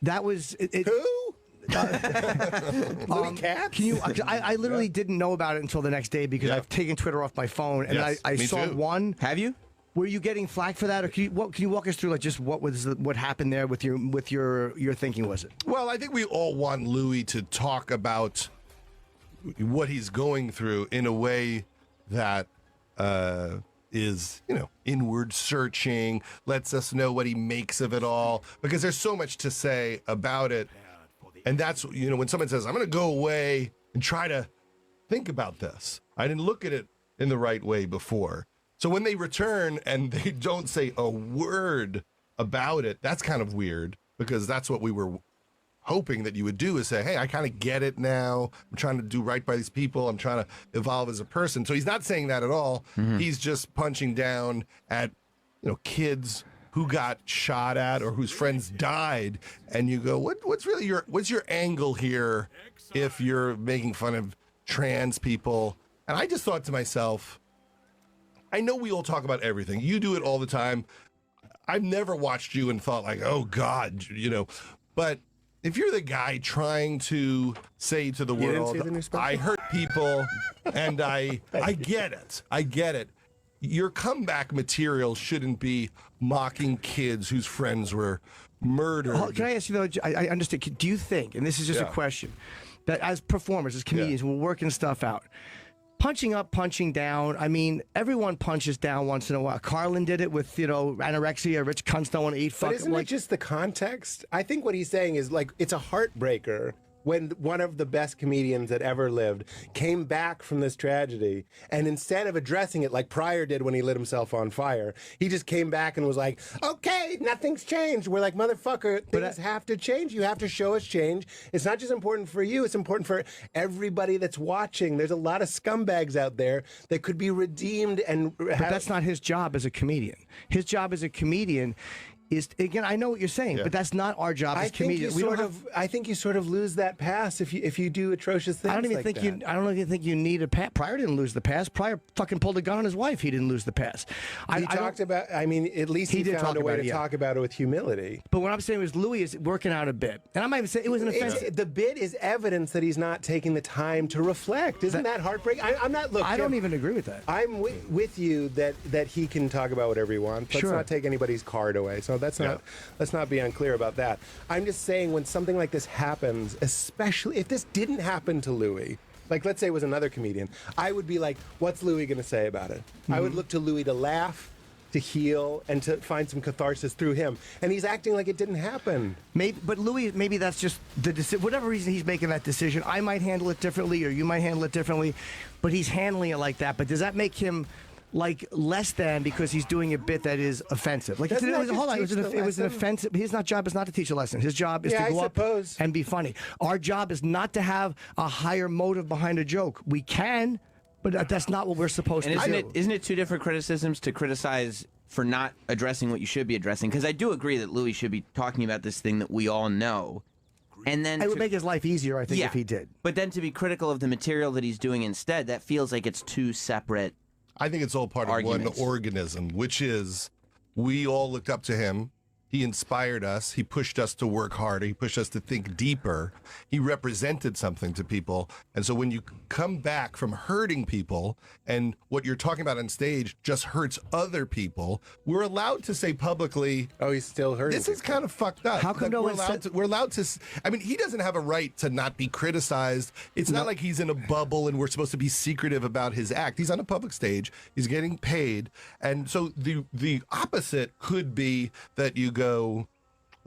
That was Who? Louis Katz? Can you? I literally didn't know about it until the next day because I've taken Twitter off my phone, and Yes, I me saw too. one. Have you? Were you getting flack for that, or can you walk us through like just what happened there with your thinking? Was it? Well, I think we all want Louis to talk about what he's going through in a way that is, inward searching, lets us know what he makes of it all, because there's so much to say about it. And that's, when someone says, I'm going to go away and try to think about this. I didn't look at it in the right way before. So when they return and they don't say a word about it, that's kind of weird, because that's what we were hoping that you would do, is say, hey, I kind of get it now. I'm trying to do right by these people. I'm trying to evolve as a person. So he's not saying that at all. He's just punching down at, kids who got shot at or whose friends died. And you go, what's your angle here if you're making fun of trans people? And I just thought to myself, I know we all talk about everything. You do it all the time. I've never watched you and thought like, oh God, but if you're the guy trying to say to the world, I hurt people and I get it. I get it. Your comeback material shouldn't be mocking kids whose friends were murdered. Oh, can I ask you though? I understand. Do you think, and this is just a question, that as performers, as comedians, we're working stuff out, punching up, punching down. I mean, everyone punches down once in a while. Carlin did it with, anorexia. Rich cunts don't want to eat. But isn't it just the context? I think what he's saying is like it's a heartbreaker when one of the best comedians that ever lived came back from this tragedy, and instead of addressing it like Pryor did when he lit himself on fire, he just came back and was like, okay, nothing's changed. We're like, motherfucker, things have to change. You have to show us change. It's not just important for you, it's important for everybody that's watching. There's a lot of scumbags out there that could be redeemed. But that's not his job as a comedian. His job as a comedian is, again, I know what you're saying, but that's not our job as comedians. I think you sort of lose that pass if you do atrocious things. I don't even think you need a pass. Pryor didn't lose the pass. Pryor fucking pulled a gun on his wife. He didn't lose the pass. He talked about. I mean, at least he found a way to talk about it with humility. But what I'm saying is, Louis is working out a bit, and I might even say it was an offense. The bit is evidence that he's not taking the time to reflect. Isn't that heartbreaking? I'm not. Look, I don't even agree with that. I'm with you that he can talk about whatever he wants. Let's not take anybody's card away. So that's not. Let's not be unclear about that. I'm just saying, when something like this happens, especially if this didn't happen to Louis, like let's say it was another comedian, I would be like, what's Louis going to say about it? I would look to Louis to laugh, to heal, and to find some catharsis through him. And he's acting like it didn't happen. But Louis, maybe that's just whatever reason he's making that decision. I might handle it differently, or you might handle it differently, but he's handling it like that. But does that make him like less than because he's doing a bit that is offensive? Like, it was an offensive. His job is not to teach a lesson. His job is to go up and be funny. Our job is not to have a higher motive behind a joke. We can, but that's not what we're supposed to do. Isn't it two different criticisms to criticize for not addressing what you should be addressing? Because I do agree that Louis should be talking about this thing that we all know. And then it would make his life easier, I think, if he did. But then to be critical of the material that he's doing instead, that feels like it's two separate I think it's all part of one organism, which is we all looked up to him. He inspired us. He pushed us to work harder. He pushed us to think deeper. He represented something to people. And so when you come back from hurting people and what you're talking about on stage just hurts other people, we're allowed to say publicly, oh, he's still hurting. This is kind of fucked up. How come we're allowed to, I mean, he doesn't have a right to not be criticized. It's not like he's in a bubble and we're supposed to be secretive about his act. He's on a public stage. He's getting paid. And so the opposite could be that you go,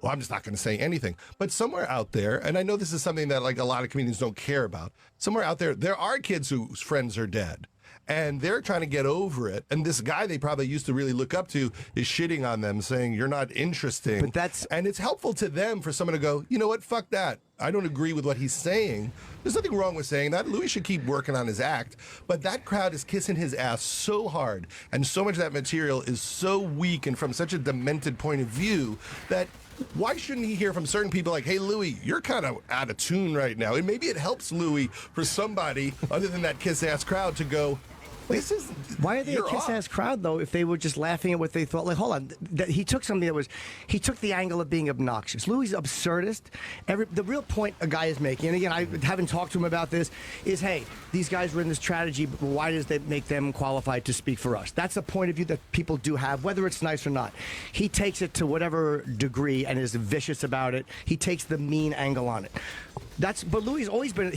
well, I'm just not going to say anything. But somewhere out there, and I know this is something that like a lot of comedians don't care about, somewhere out there, there are kids whose friends are dead. And they're trying to get over it. And this guy they probably used to really look up to is shitting on them, saying, you're not interesting. And it's helpful to them for someone to go, you know what, fuck that. I don't agree with what he's saying. There's nothing wrong with saying that. Louis should keep working on his act. But that crowd is kissing his ass so hard. And so much of that material is so weak and from such a demented point of view that why shouldn't he hear from certain people like, hey, Louis, you're kind of out of tune right now. And maybe it helps Louis for somebody other than that kiss-ass crowd to go, this is. Why are they a you're kiss off. ass crowd though? If they were just laughing at what they thought, like, hold on, he took something that was, he took the angle of being obnoxious. Louis absurdist. The real point a guy is making, and again, I haven't talked to him about this, is hey, these guys were in this tragedy, but why does that make them qualified to speak for us? That's a point of view that people do have, whether it's nice or not. He takes it to whatever degree and is vicious about it. He takes the mean angle on it. But Louis has always been.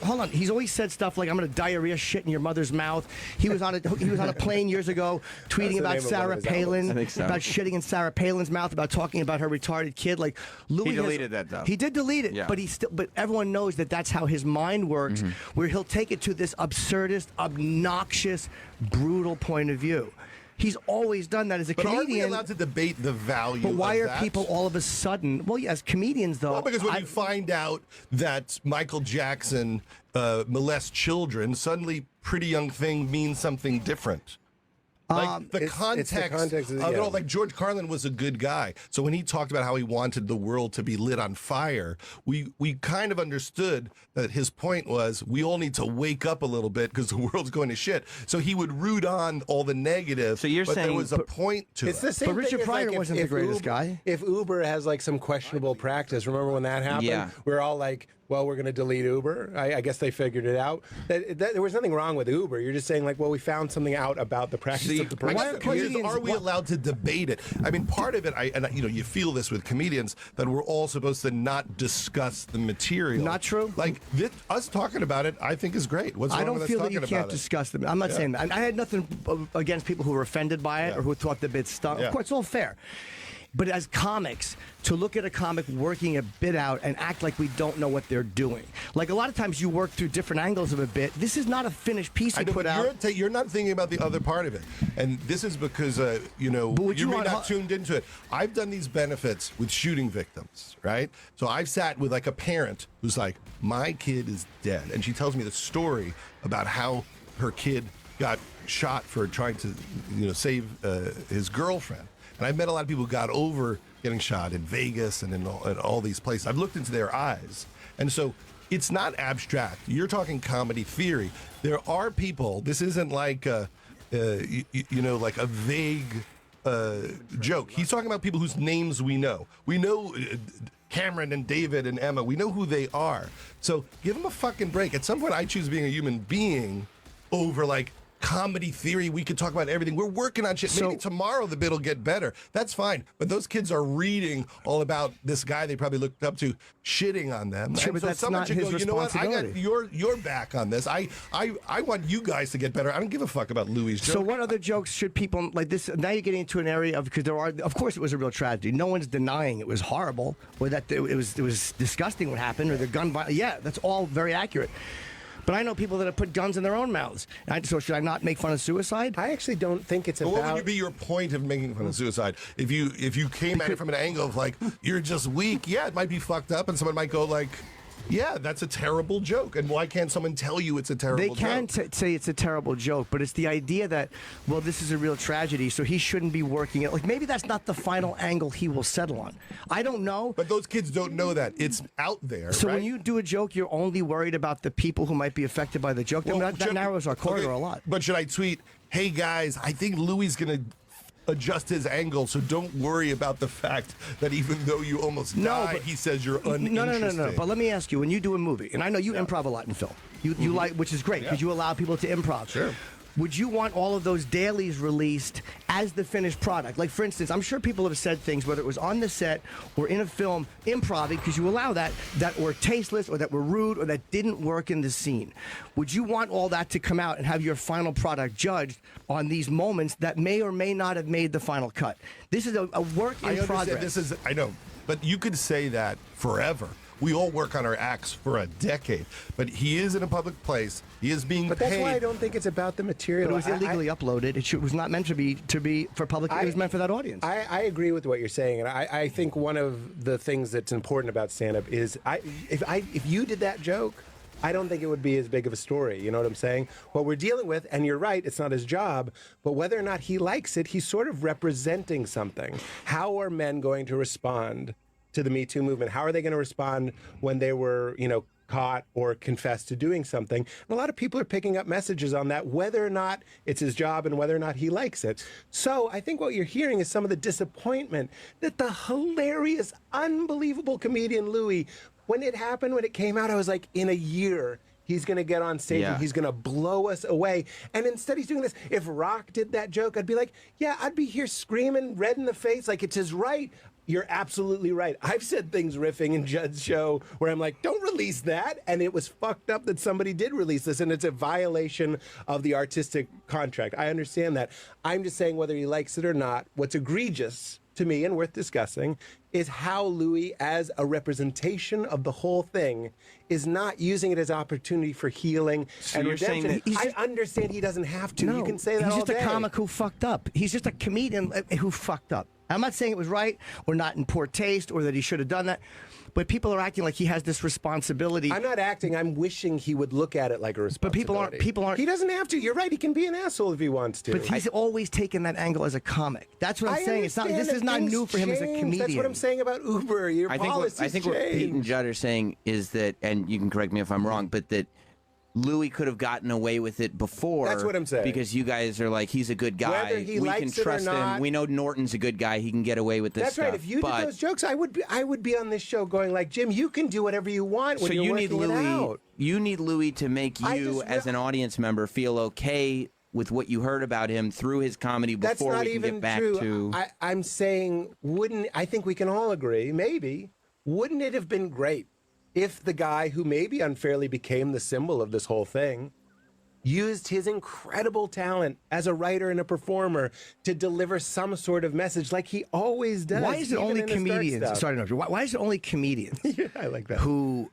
Hold on. He's always said stuff like, "I'm going to diarrhea shit in your mother's mouth." He was on a plane years ago tweeting about Sarah Palin, I think so. about shitting in Sarah Palin's mouth, about talking about her retarded kid. Like Louis He deleted that, though. He did delete it, Yeah. but everyone knows that that's how his mind works, where he'll take it to this absurdist, obnoxious, brutal point of view. He's always done that as a But comedian. aren't we allowed to debate the value? But why of are that? people all of a sudden? Well, as comedians, though. Well, because when you find out that Michael Jackson molests children, suddenly "Pretty Young Thing" means something different. Like the it's context, the context of of it yeah. all. Like George Carlin was a good guy, so when he talked about how he wanted the world to be lit on fire, we kind of understood that his point was we all need to wake up a little bit because the world's going to shit. So he would root on all the negative. So you're but saying- there was a point to It's it. the same But Richard thing as, Pryor like, wasn't the greatest guy. If Uber has like some questionable practice, remember when that happened? Yeah. We're all like, well, we're going to delete Uber. I guess they figured it out. That there was nothing wrong with Uber. You're just saying like, well, we found something out about the practice See, of the I person. guess the question is, comedians- are we allowed to debate it? I mean, part of it, you feel this with comedians that we're all supposed to not discuss the material. Not true. Like us talking about it, I think is great. What's I wrong don't with us feel that talking you about can't it? discuss them. I'm not saying that. I had nothing against people who were offended by it Yeah. or who thought the bit stunk. Yeah. Of course, it's all fair. But as comics, to look at a comic working a bit out and act like we don't know what they're doing. Like a lot of times you work through different angles of a bit. This is not a finished piece I you know, put but out. you're not thinking about the other part of it, and this is because would you you may want- not tuned into it. I've done these benefits with shooting victims, right? So I've sat with like a parent who's like, my kid is dead, and she tells me the story about how her kid got shot for trying to save his girlfriend. And I've met a lot of people who got over getting shot in Vegas and in all these places. I've looked into their eyes. And so it's not abstract. You're talking comedy theory. There are people, this isn't like, like a vague joke. He's talking about people whose names we know. We know Cameron and David and Emma. We know who they are. So give them a fucking break. At some point, I choose being a human being over like comedy theory. We could talk about everything. We're working on shit. Maybe tomorrow the bit will get better. That's fine. But those kids are reading all about this guy they probably looked up to shitting on them. Sure, And but so that's someone not should his go, you know what? I got responsibility. your back on this. I want you guys to get better. I don't give a fuck about Louis' joke. So what other jokes should people like this? Now you're getting into an area of because there are, of course, it was a real tragedy. No one's denying it was horrible or that it was disgusting what happened or the gun violence. Yeah, that's all very accurate. But I know people that have put guns in their own mouths. So should I not make fun of suicide? I actually don't think it's But about. what would be your point of making fun of suicide? If you came at it from an angle of like you're just weak, yeah, it might be fucked up, and someone might go like, yeah, that's a terrible joke. And why can't someone tell you it's a terrible They joke? can say it's a terrible joke, but it's the idea that, well, this is a real tragedy, so he shouldn't be working it. Like, maybe that's not the final angle he will settle on. I don't know. But those kids don't know that. It's out there. So right? when you do a joke, you're only worried about the people who might be affected by the joke. I mean, that should- narrows our corridor okay, a lot. But should I tweet, hey guys, I think Louis going to adjust his angle, so don't worry about the fact that even though you almost died, but- he says you're uninteresting. No. But let me ask you: when you do a movie, and I know you improv a lot in film, you like, which is great because you allow people to improv. Sure. Would you want all of those dailies released as the finished product? Like, for instance, I'm sure people have said things, whether it was on the set or in a film, improv, because you allow that were tasteless or that were rude or that didn't work in the scene. Would you want all that to come out and have your final product judged on these moments that may or may not have made the final cut? This is a work in I understand progress. I know, but you could say that forever. We all work on our acts for a decade, but he is in a public place. He is being But paid. that's why I don't think it's about the material. But it was illegally uploaded. It was not meant to be for public. It was meant for that audience. I agree with what you're saying, and I think one of the things that's important about stand-up is if you did that joke, I don't think it would be as big of a story. You know what I'm saying? What we're dealing with, and you're right, it's not his job, but whether or not he likes it, he's sort of representing something. How are men going to respond to the Me Too movement? How are they going to respond when they were, caught or confess to doing something. And a lot of people are picking up messages on that, whether or not it's his job and whether or not he likes it. So I think what you're hearing is some of the disappointment that the hilarious, unbelievable comedian Louis, when it happened, when it came out, I was like, in a year, he's going to get on stage and he's going to blow us away. And instead he's doing this. If Rock did that joke, I'd be like, yeah, I'd be here screaming, red in the face, like it's his right. You're absolutely right. I've said things riffing in Judd's show where I'm like, don't release that. And it was fucked up that somebody did release this. And it's a violation of the artistic contract. I understand that. I'm just saying whether he likes it or not, what's egregious to me and worth discussing is how Louis, as a representation of the whole thing, is not using it as opportunity for healing and you're redemption. saying that I understand he doesn't have to. No, You can say that he's all just day. a comic who fucked up. He's just a comedian who fucked up. I'm not saying it was right or not in poor taste or that he should have done that, but people are acting like he has this responsibility. I'm not acting. I'm wishing he would look at it like a responsibility. But people aren't. He doesn't have to. You're right. He can be an asshole if he wants to. But he's always taken that angle as a comic. That's what I'm saying. It's not. understand This is that not things new for him as a change. comedian. That's what I'm saying about Uber. Your policies I think what Pete and change. Judd are saying is that, and you can correct me if I'm wrong, but that Louis could have gotten away with it before. That's what I'm saying. Because you guys are like, he's a good guy. Whether he we likes can it or trust not. him. We know Norton's a good guy. He can get away with this That's stuff. right. If you but, did those jokes, I would be on this show going like, Jim, you can do whatever you want when so you're you need working it Louis. out. You need Louis to make I you, just as an audience member, feel okay with what you heard about him through his comedy That's before not we can even get back true. to. I'm saying, I think we can all agree, maybe, wouldn't it have been great if the guy who maybe unfairly became the symbol of this whole thing used his incredible talent as a writer and a performer to deliver some sort of message like he always does? Why is it even only in his dark comedians? stuff? Sorry to interrupt you. Why is it only comedians Yeah, I like that. who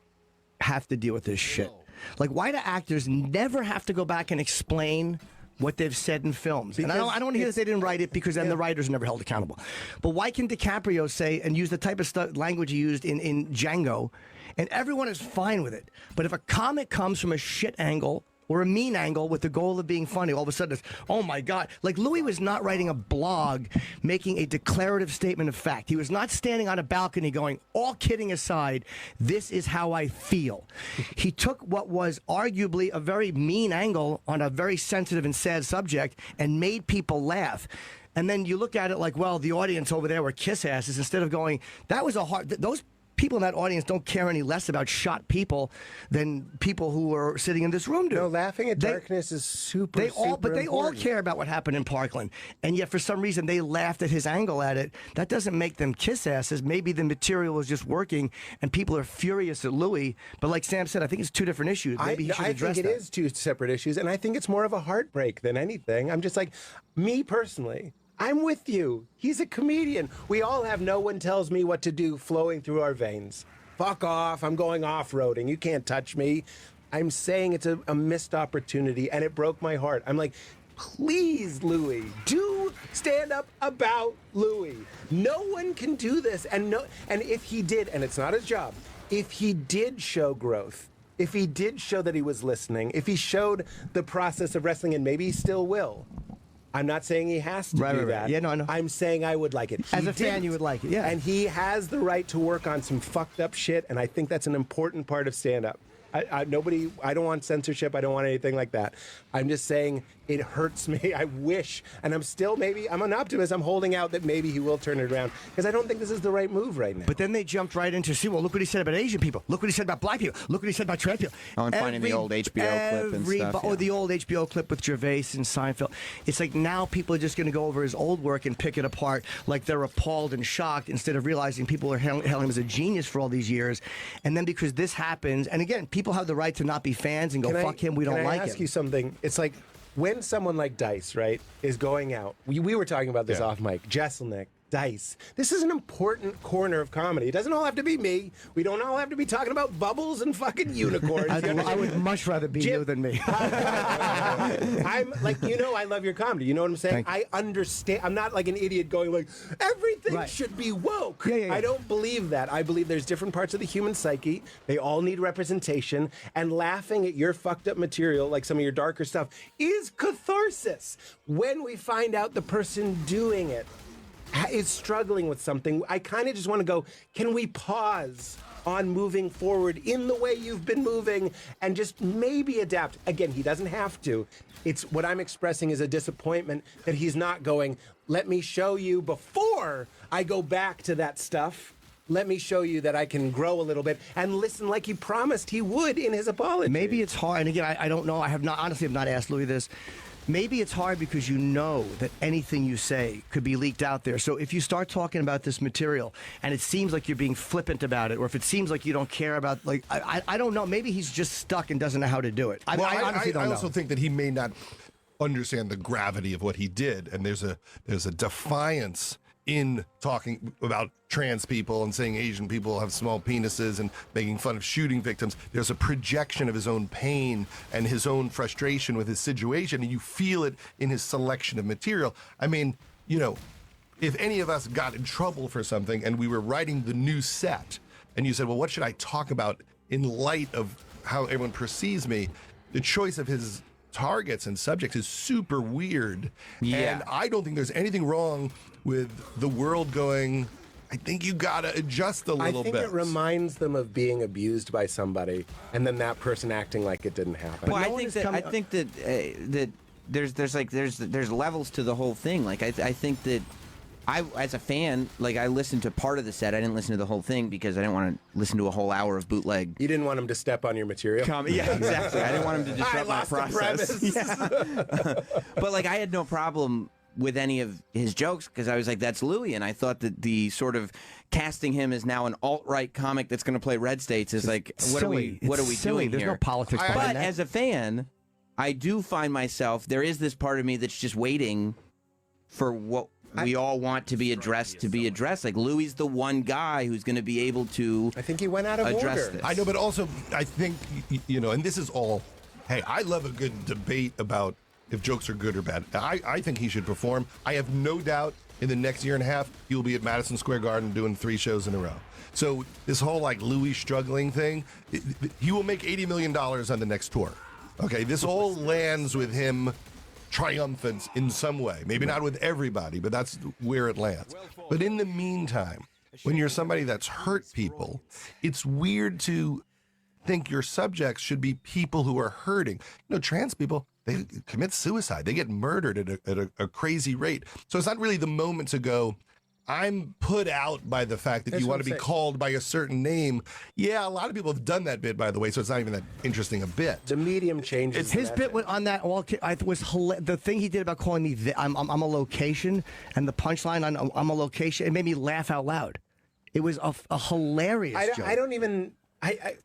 have to deal with this shit? Like, why do actors never have to go back and explain what they've said in films? And I don't want to hear that they didn't write it because then the writers are never held accountable. But why can DiCaprio say and use the type of language he used in Django, and everyone is fine with it? But if a comic comes from a shit angle or a mean angle with the goal of being funny, all of a sudden it's, oh my God. Like, Louis was not writing a blog making a declarative statement of fact. He was not standing on a balcony going, all kidding aside, this is how I feel. He took what was arguably a very mean angle on a very sensitive and sad subject and made people laugh. And then you look at it like, well, the audience over there were kiss asses, instead of going, that was a hard, those people in that audience don't care any less about shot people than people who are sitting in this room do. No, laughing at darkness is super, They all important. care about what happened in Parkland, and yet for some reason they laughed at his angle at it. That doesn't make them kiss asses. Maybe the material was just working, and people are furious at Louis. But like Sam said, I think it's two different issues. Maybe he should address I think that. it is two separate issues, and I think it's more of a heartbreak than anything. I'm just like, me personally, I'm with you. He's a comedian. We all have no one tells me what to do flowing through our veins. Fuck off. I'm going off-roading. You can't touch me. I'm saying it's a missed opportunity, and it broke my heart. I'm like, please, Louis, do stand up about Louis. No one can do this. And if he did, and it's not his job, if he did show growth, if he did show that he was listening, if he showed the process of wrestling, and maybe he still will, I'm not saying he has to do Right. that. Yeah, no, I know. I'm saying I would like it. As He a fan, didn't. you would like it, yeah. And he has the right to work on some fucked up shit, and I think that's an important part of stand-up. I don't want censorship. I don't want anything like that. I'm just saying it hurts me. I wish, and I'm an optimist. I'm holding out that maybe he will turn it around, because I don't think this is the right move right now. But then they jumped right into, see, well, look what he said about Asian people. Look what he said about black people. Look what he said about trans people. Oh, and finding the old HBO clip and stuff, Or yeah. the old HBO clip with Gervais and Seinfeld. It's like now people are just going to go over his old work and pick it apart like they're appalled and shocked, instead of realizing people are hailing him as a genius for all these years. And then because this happens, and again, people have the right to not be fans and go, fuck him, we don't like Can I ask him. you something? It's like when someone like Dice, right, is going out. We were talking about this off mic. Jesselnick, Dice. This is an important corner of comedy. It doesn't all have to be me. We don't all have to be talking about bubbles and fucking unicorns. I would much rather be Jim- you than me. I'm like, I love your comedy. You know what I'm saying? Thank you. I understand. I'm not like an idiot going like, everything Right. should be woke. Yeah. I don't believe that. I believe there's different parts of the human psyche. They all need representation. And laughing at your fucked up material, like some of your darker stuff, is catharsis. When we find out the person doing it is struggling with something, I kind of just want to go, can we pause on moving forward in the way you've been moving and just maybe adapt? Again, he doesn't have to. It's what I'm expressing is a disappointment that he's not going, let me show you before I go back to that stuff. Let me show you that I can grow a little bit and listen like he promised he would in his apology. Maybe it's hard. And again, I don't know. I have not, honestly, have not asked Louis this. Maybe it's hard because you know that anything you say could be leaked out there. So if you start talking about this material and it seems like you're being flippant about it, or if it seems like you don't care about, like, I don't know. Maybe he's just stuck and doesn't know how to do it. I honestly don't know. I also think that he may not understand the gravity of what he did, and there's a defiance in talking about trans people and saying Asian people have small penises and making fun of shooting victims. There's a projection of his own pain and his own frustration with his situation, and you feel it in his selection of material. I mean, you know, if any of us got in trouble for something and we were writing the new set, and you said, well, what should I talk about in light of how everyone perceives me? The choice of his targets and subjects is super weird. Yeah. And I don't think there's anything wrong with the world going, I think you gotta adjust a little bit. I think it reminds them of being abused by somebody and then that person acting like it didn't happen. Well, I think that there's levels to the whole thing. Like I think that I, as a fan, like I listened to part of the set. I didn't listen to the whole thing because I didn't want to listen to a whole hour of bootleg. You didn't want him to step on your material? Yeah, exactly. I didn't want him to disrupt my process. Yeah. But like I had no problem with any of his jokes because I was like, that's Louis. And I thought that the sort of casting him as now an alt-right comic that's going to play Red States is like, what are we doing There's here? no politics behind But that. as a fan, I do find myself, there is this part of me that's just waiting for what we all want to be addressed. Like Louis the one guy who's going to be able to I think he went out of address order. this. I know, but also I think, you know, and this is all, hey, I love a good debate about if jokes are good or bad. I think he should perform. I have no doubt in the next year and a half, he'll be at Madison Square Garden doing 3 shows in a row. So this whole like Louis struggling thing, he will make $80 million on the next tour. Okay, this all lands with him triumphant in some way. Maybe not with everybody, but that's where it lands. But in the meantime, when you're somebody that's hurt people, it's weird to think your subjects should be people who are hurting. You know, trans people, they commit suicide. They get murdered at a crazy rate. So it's not really the moment to go, I'm put out by the fact that That's you what want to I'm be saying. called by a certain name. Yeah, a lot of people have done that bit, by the way, so it's not even that interesting a bit. The medium changes. His bit on that was the thing he did about calling me I'm a location, and the punchline on I'm a location, it made me laugh out loud. It was a hilarious joke. I don't even. I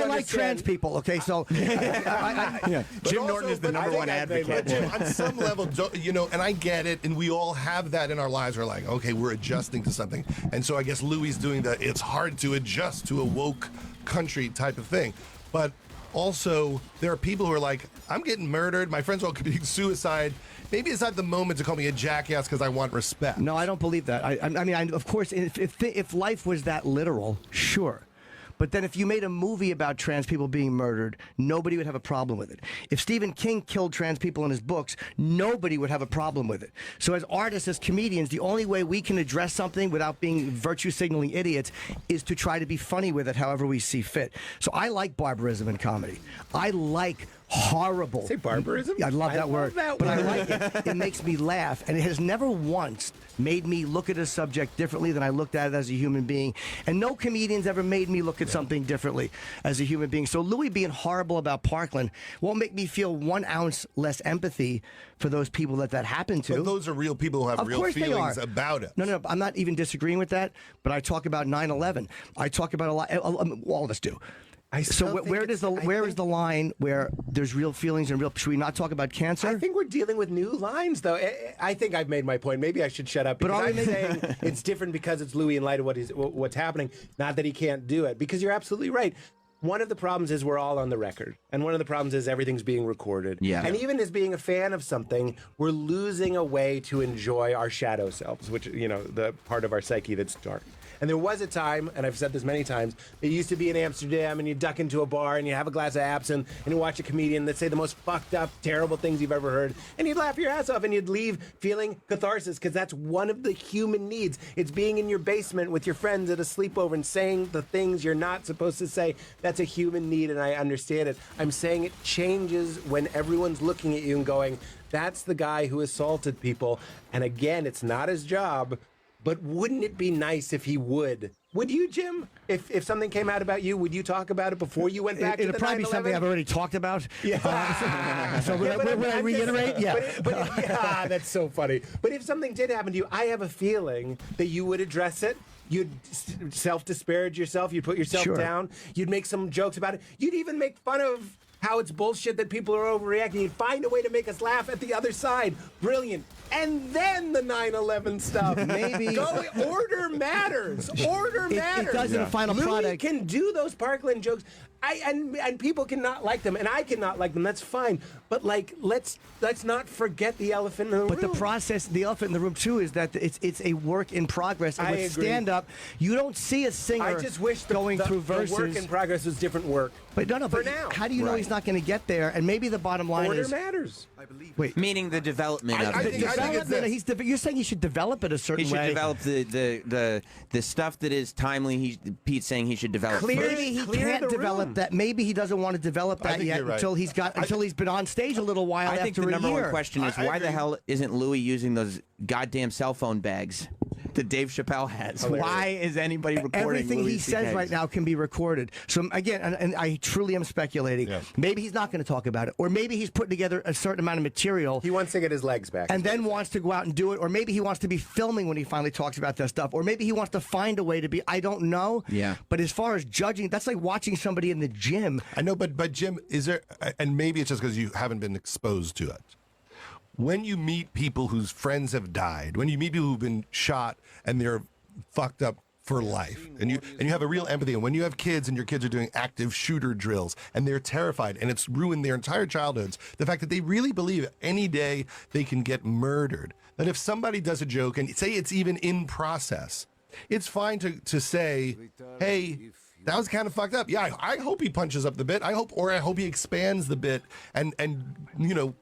like trans people. Okay, so Jim Norton is the number one advocate. Jim, on some level, you know, and I get it, and we all have that in our lives. We're like, okay, we're adjusting to something. And so I guess Louis doing the it's hard to adjust to a woke country type of thing. But also, there are people who are like, I'm getting murdered. My friends are all committing suicide. Maybe it's not the moment to call me a jackass because I want respect. No, I don't believe that. I mean, of course, if life was that literal, sure. But then if you made a movie about trans people being murdered, nobody would have a problem with it. If Stephen King killed trans people in his books, nobody would have a problem with it. So as artists, as comedians, the only way we can address something without being virtue signaling idiots is to try to be funny with it however we see fit. So I like barbarism in comedy. I like horrible. Say barbarism? I love that word. That but word. I like it. It makes me laugh. And it has never once made me look at a subject differently than I looked at it as a human being. And no comedian's ever made me look at something differently as a human being. So Louis being horrible about Parkland won't make me feel 1 ounce less empathy for those people that happened to. But those are real people who have Of real course they feelings are. about it. No, I'm not even disagreeing with that, but I talk about 9/11. I talk about a lot, all of us do. So where is the line where there's real feelings and real? Should we not talk about cancer? I think we're dealing with new lines, though. I think I've made my point. Maybe I should shut up. But Because are I'm we saying it's different because it's Louis in light of what's happening. Not that he can't do it, because you're absolutely right. One of the problems is we're all on the record, and one of the problems is everything's being recorded. Yeah. And even as being a fan of something, we're losing a way to enjoy our shadow selves, which, you know, the part of our psyche that's dark. And there was a time, and I've said this many times, it used to be in Amsterdam, and you duck into a bar, and you have a glass of absinthe, and you watch a comedian that say the most fucked up, terrible things you've ever heard, and you'd laugh your ass off, and you'd leave feeling catharsis, because that's one of the human needs. It's being in your basement with your friends at a sleepover and saying the things you're not supposed to say. That's a human need, and I understand it. I'm saying it changes when everyone's looking at you and going, that's the guy who assaulted people. And again, it's not his job, but wouldn't it be nice if he would? Would you, Jim? If something came out about you, would you talk about it before you went back to the 9/11? It'd probably be something I've already talked about. Yeah. So would I reiterate? Yeah, that's so funny. But if something did happen to you, I have a feeling that you would address it. You'd self-disparage yourself. You'd put yourself down. You'd make some jokes about it. You'd even make fun of how it's bullshit that people are overreacting. You'd find a way to make us laugh at the other side. Brilliant. And then the 9/11 stuff. Maybe. Order matters. Order matters. It does in the final Louis product. can do those Parkland jokes. And people cannot like them, and I cannot like them. That's fine. But like, let's not forget the elephant in the room. But the process, the elephant in the room too, is that it's a work in progress. And I with agree. stand-up, you don't see a singer I just wish going through verses. The work in progress was different work. But no, for but now. how do you know he's not going to get there? And maybe the bottom line Order is matters. wait. Meaning the development of I it. think it's this. You're saying he should develop it a certain He should way. develop the stuff that is timely. Pete's saying he should develop. Maybe he Clear can't the develop room. that. Maybe he doesn't want to develop I that think yet you're right. until he's been on stage a little while I after think the a number year. one question is I why the agree. hell isn't Louis using those goddamn cell phone bags that Dave Chappelle has? Hilarious. Why is anybody recording Everything Louis he says CK's? right now can be recorded. So again, and I truly am speculating. Yeah. Maybe he's not going to talk about it, or maybe he's putting together a certain amount of material. He wants to get his legs back. And then wants to go out and do it, or maybe he wants to be filming when he finally talks about that stuff, or maybe he wants to find a way to be. I don't know. Yeah. But as far as judging, that's like watching somebody in the gym. I know, but Jim, is there? And maybe it's just because you haven't been exposed to it. When you meet people whose friends have died, when you meet people who've been shot and they're fucked up for life, and you have a real empathy, and when you have kids and your kids are doing active shooter drills and they're terrified and it's ruined their entire childhoods, the fact that they really believe any day they can get murdered, that if somebody does a joke and say it's even in process, it's fine to say, hey, that was kind of fucked up. Yeah, I hope he punches up the bit. I hope he expands the bit, and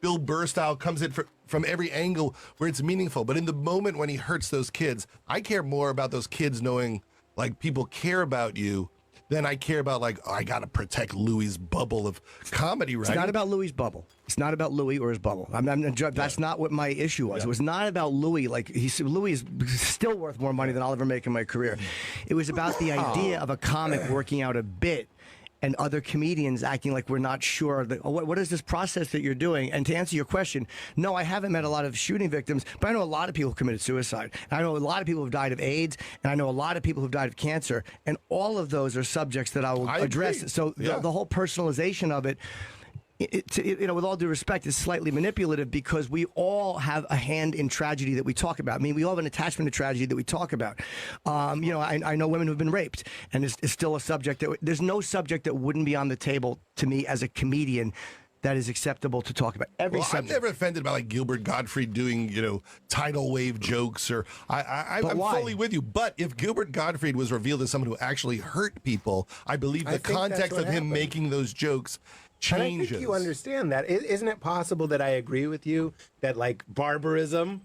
Bill Burr style comes in from every angle where it's meaningful. But in the moment when he hurts those kids, I care more about those kids knowing like people care about you than I care about like, oh, I got to protect Louis's bubble of comedy, right? It's not about Louis's bubble. It's not about Louis or his bubble. That's not what my issue was. It was not about Louis. Like Louis is still worth more money than I'll ever make in my career. It was about the idea of a comic working out a bit and other comedians acting like we're not sure. That, what is this process that you're doing? And to answer your question, no, I haven't met a lot of shooting victims, but I know a lot of people who committed suicide. And I know a lot of people who've died of AIDS, and I know a lot of people who've died of cancer. And all of those are subjects that I will address. agree. So the whole personalization of it, with all due respect, is slightly manipulative because we all have a hand in tragedy that we talk about. I mean, we all have an attachment to tragedy that we talk about. I know women who've been raped, and it's still a subject that there's no subject that wouldn't be on the table to me as a comedian that is acceptable to talk about. Every I'm subject. never offended by like Gilbert Gottfried doing, tidal wave jokes, or I'm why? fully with you. But if Gilbert Gottfried was revealed as someone who actually hurt people, I believe the think that's context what of him happened. making those jokes changes. And I think you understand that. Isn't it possible that I agree with you that like barbarism,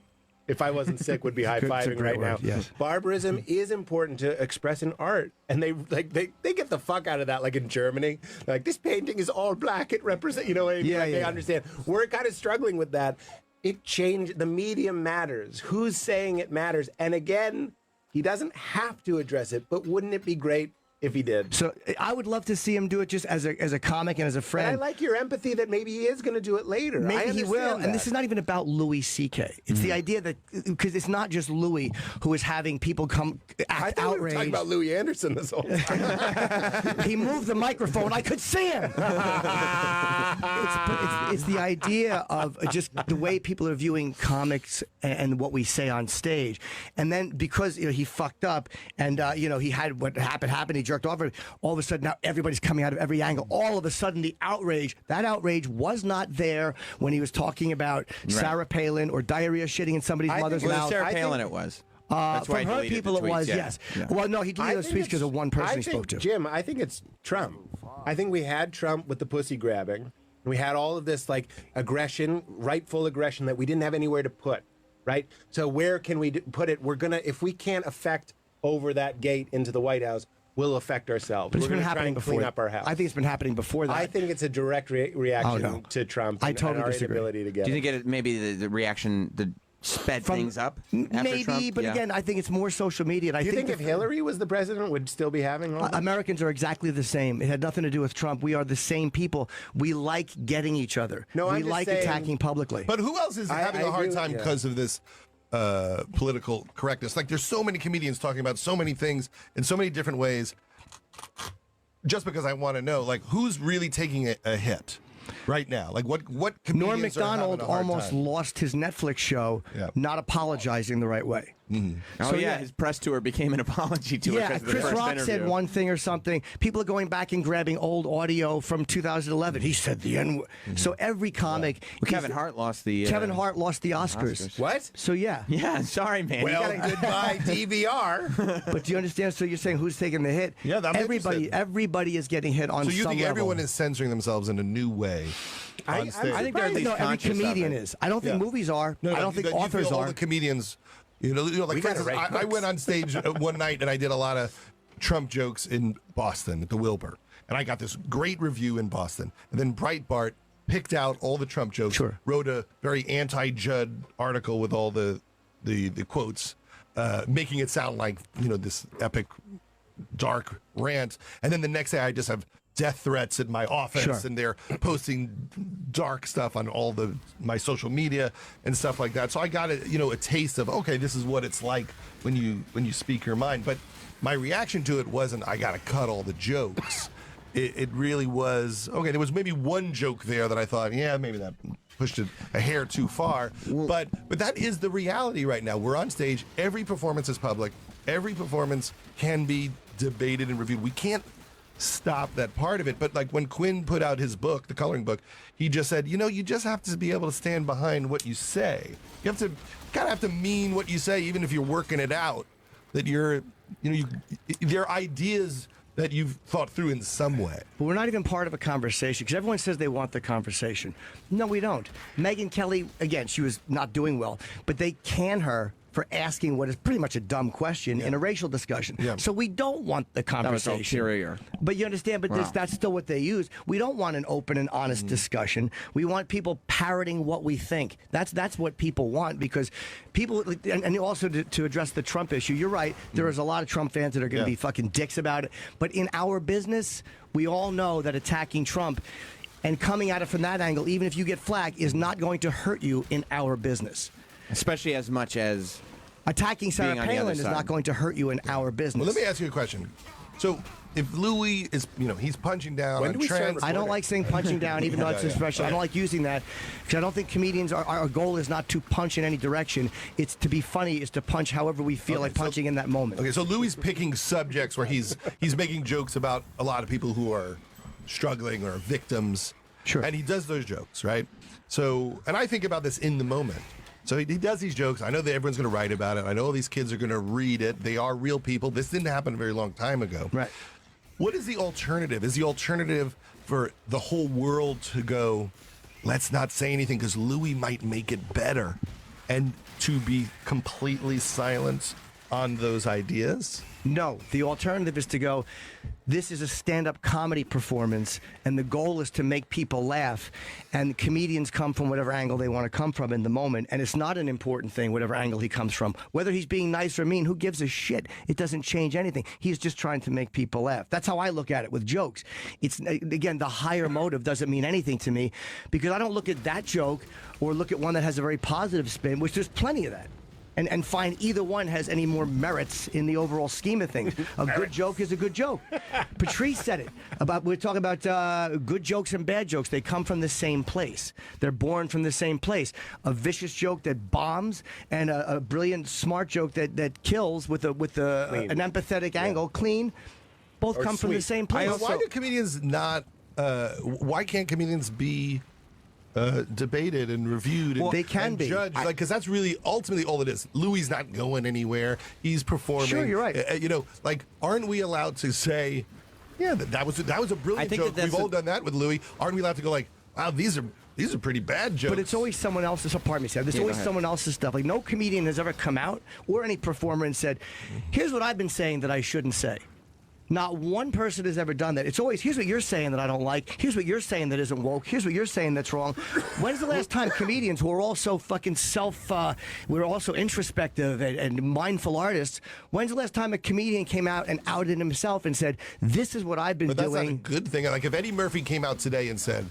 if I wasn't sick, would be high-fiving great right now. word, yes. Barbarism is important to express in art. And they get the fuck out of that, like in Germany. They're like, this painting is all black. It represents, what I mean? Yeah, Like, they yeah. understand. We're kind of struggling with that. It changed. The medium matters. Who's saying it matters? And again, he doesn't have to address it, but wouldn't it be great if he did? So I would love to see him do it just as a comic and as a And I friend. like your empathy that maybe he is going to do it later. I Maybe he will. understand And this that. is not even about Louis C.K. It's the idea that, because it's not just Louis who is having people come I act thought we were outraged. talking about Louis Anderson this whole time. He moved the microphone. I could see him. It's the idea of just the way people are viewing comics and what we say on stage. And then because he fucked up and he had what happened, he jerked off. All of a sudden now everybody's coming out of every angle. All of a sudden that outrage was not there when he was talking about Sarah Palin or diarrhea shitting in somebody's I mother's think it was mouth. Sarah I Palin think- it was. That's why From I her deleted people, the it tweets, was, yeah. yes. Yeah. Well, no, he deleted those tweets because of one person he spoke to. Jim, I think it's Trump. I think we had Trump with the pussy grabbing. We had all of this like aggression, rightful aggression that we didn't have anywhere to put, right? So where can we put it? We're gonna, if we can't affect over that gate into the White House, we'll affect ourselves. But it's We're been gonna try happening and before. clean up our house. I think it's been happening before that. I think it's a direct reaction Oh, no. to Trump I and, totally and our disagree. inability to get Do you it. think maybe the reaction sped things up? After Maybe, Trump? but Yeah. again, I think it's more social media. And I Do you think if the- Hillary was the president, would still be having all this? Americans are exactly the same. It had nothing to do with Trump. We are the same people. We like getting each other. No, we I'm just like saying- attacking publicly. But who else is having I a hard agree, time yeah. because of this political correctness? Like, there's so many comedians talking about so many things in so many different ways. Just because I want to know, like, who's really taking a hit right now? Like, what comedians Norm are Macdonald having a hard almost time? lost his Netflix show, Yeah. not apologizing the right way. Oh, So, yeah, yeah. his press tour became an apology to it. Yeah, 'cause of the Chris first Rock interview. said one thing or something. People are going back and grabbing old audio from 2011. He said the N word. So every comic. Well, Kevin Hart lost the Oscars. What? So yeah. Yeah, sorry, man. Well, You gotta- goodbye DVR. But do you understand? So you're saying who's taking the hit? Yeah, I'm everybody. interested. Everybody is getting hit on So you some think level. everyone is censoring themselves in a new way on stage? I think they're at least No, every conscious of comedian it. is. I don't think Yeah. movies are. No, I don't think you authors feel all are. the comedians, like, We for gotta instance, write I books. went on stage one night and I did a lot of Trump jokes in Boston at the Wilbur. And I got this great review in Boston. And then Breitbart picked out all the Trump jokes, Sure. wrote a very anti-Judd article with all the quotes, making it sound like, this epic, dark rant. And then the next day I just have death threats at my office, Sure. and they're posting dark stuff on all my social media and stuff like that. So I got a taste of, okay, this is what it's like when you speak your mind. But my reaction to it wasn't, I got to cut all the jokes. It really was, okay, there was maybe one joke there that I thought, yeah, maybe that pushed it a hair too far. But that is the reality right now. We're on stage. Every performance is public. Every performance can be debated and reviewed. We can't stop that part of it. But like when Quinn put out his book, the coloring book, he just said, you just have to be able to stand behind what you say. You kind of have to mean what you say, even if you're working it out, that there are ideas that you've thought through in some way. But we're not even part of a conversation because everyone says they want the conversation. No, we don't. Megyn Kelly, again, she was not doing well, but they can her for asking what is pretty much a dumb question in a racial discussion. Yeah. So we don't want the conversation. ulterior. But you understand, but that's still what they use. We don't want an open and honest discussion. We want people parroting what we think. That's what people want, because people, and also to address the Trump issue, you're right, there is a lot of Trump fans that are going to be fucking dicks about it. But in our business, we all know that attacking Trump and coming at it from that angle, even if you get flack, is not going to hurt you in our business. Especially as much as Attacking Sarah being on the other Palin is side. not going to hurt you in our business. Well, let me ask you a question. So if Louis is, he's punching down When on do we start trans... I don't like saying punching down, even though it's expression. I don't like using that because I don't think comedians, our goal is not to punch in any direction. It's to be funny, is to punch however we feel like punching in that moment. Okay, so Louis picking subjects where he's making jokes about a lot of people who are struggling or victims. Sure. And he does those jokes, right? So, and I think about this in the moment. So he does these jokes. I know that everyone's going to write about it. I know all these kids are going to read it. They are real people. This didn't happen a very long time ago. Right. What is the alternative? Is the alternative for the whole world to go, let's not say anything because Louis might make it better, and to be completely silent on those ideas? No, the alternative is to go, this is a stand-up comedy performance, and the goal is to make people laugh, and comedians come from whatever angle they want to come from in the moment, and it's not an important thing, whatever angle he comes from. Whether he's being nice or mean, who gives a shit? It doesn't change anything. He's just trying to make people laugh. That's how I look at it with jokes. It's, again, the higher motive doesn't mean anything to me, because I don't look at that joke or look at one that has a very positive spin, which there's plenty of that. And find either one has any more merits in the overall scheme of things. A good joke is a good joke. Patrice said it. We're talking about good jokes and bad jokes. They come from the same place. They're born from the same place. A vicious joke that bombs and a brilliant, smart joke that kills with an empathetic angle, clean, both Or come from the sweet. same place. Why do comedians not? Why can't comedians be debated and reviewed and, they can and be. judged, like, because that's really ultimately all it is. Louis not going anywhere. He's performing. Sure, you're right. Like, aren't we allowed to say, yeah, that was a brilliant joke. We've all done that with Louis. Aren't we allowed to go like, wow, these are pretty bad jokes? But it's always someone else's. Pardon me, Sam. There's always someone else's stuff. Like, no comedian has ever come out or any performer and said, "Here's what I've been saying that I shouldn't say." Not one person has ever done that. It's always, here's what you're saying that I don't like. Here's what you're saying that isn't woke. Here's what you're saying that's wrong. When's the last time comedians who are all so fucking we're also introspective and mindful artists, when's the last time a comedian came out and outed himself and said, this is what I've been But that's doing? not a good thing. Like, if Eddie Murphy came out today and said,